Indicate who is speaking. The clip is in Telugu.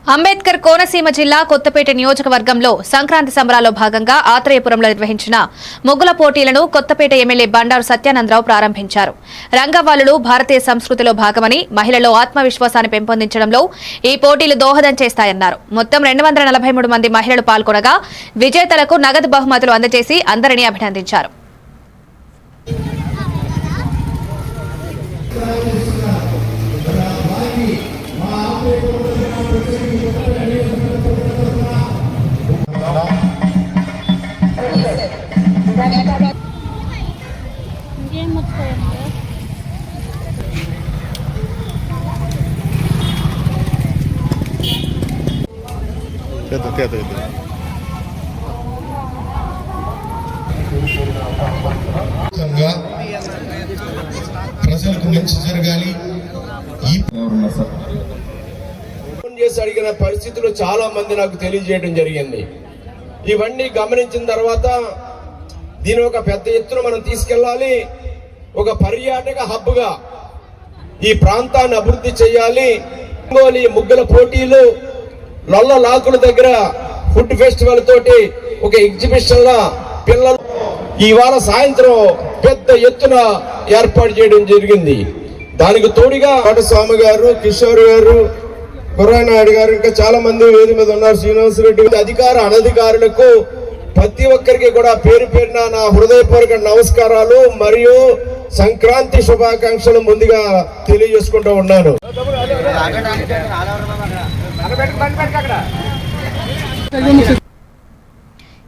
Speaker 1: అంబేద్కర్ కోనసీమ జిల్లా కొత్తపేట నియోజకవర్గంలో సంక్రాంతి సంబరాల్లో భాగంగా ఆత్రేయపురంలో నిర్వహించిన ముగ్గుల పోటీలను కొత్తపేట ఎమ్మెల్యే బండారు సత్యానందరావు ప్రారంభించారు. రంగవల్లులు భారతీయ సంస్కృతిలో భాగమని, మహిళల్లో ఆత్మవిశ్వాసాన్ని పెంపొందించడంలో ఈ పోటీలు దోహదం చేస్తాయన్నారు. మొత్తం 243 మంది మహిళలు పాల్గొనగా విజేతలకు నగదు బహుమతులు అందజేసి అందరినీ అభినందించారు.
Speaker 2: ప్రజలకు మంచి జరగాలి. చేసి అడిగిన పరిస్థితులు చాలా మంది నాకు తెలియజేయడం జరిగింది. ఇవన్నీ గమనించిన తర్వాత దీని ఒక పెద్ద ఎత్తున మనం తీసుకెళ్లాలి. ఒక పర్యాటక హబ్ గా ఈ ప్రాంతాన్ని అభివృద్ధి చేయాలి. ముగ్గుల పోటీలు, లొల్ల లాకుల దగ్గర ఫుడ్ ఫెస్టివల్ తోటి ఒక ఎగ్జిబిషన్ లా పిల్లలు ఇవాళ సాయంత్రం పెద్ద ఎత్తున ఏర్పాటు చేయడం జరిగింది. దానికి తోడుగా స్వామి గారు, కిషోర్ గారు, గుర్రానాయుడు గారు, ఇంకా చాలా మంది వేది మీద ఉన్నారు, శ్రీనివాస రెడ్డి. అధికార అనధికారులకు ప్రతి ఒక్కరికి కూడా పేరు పేరున నా హృదయపూర్వక నమస్కారాలు మరియు సంక్రాంతి శుభాకాంక్షలు ముందుగా తెలియజేసుకుంటూ ఉన్నాను.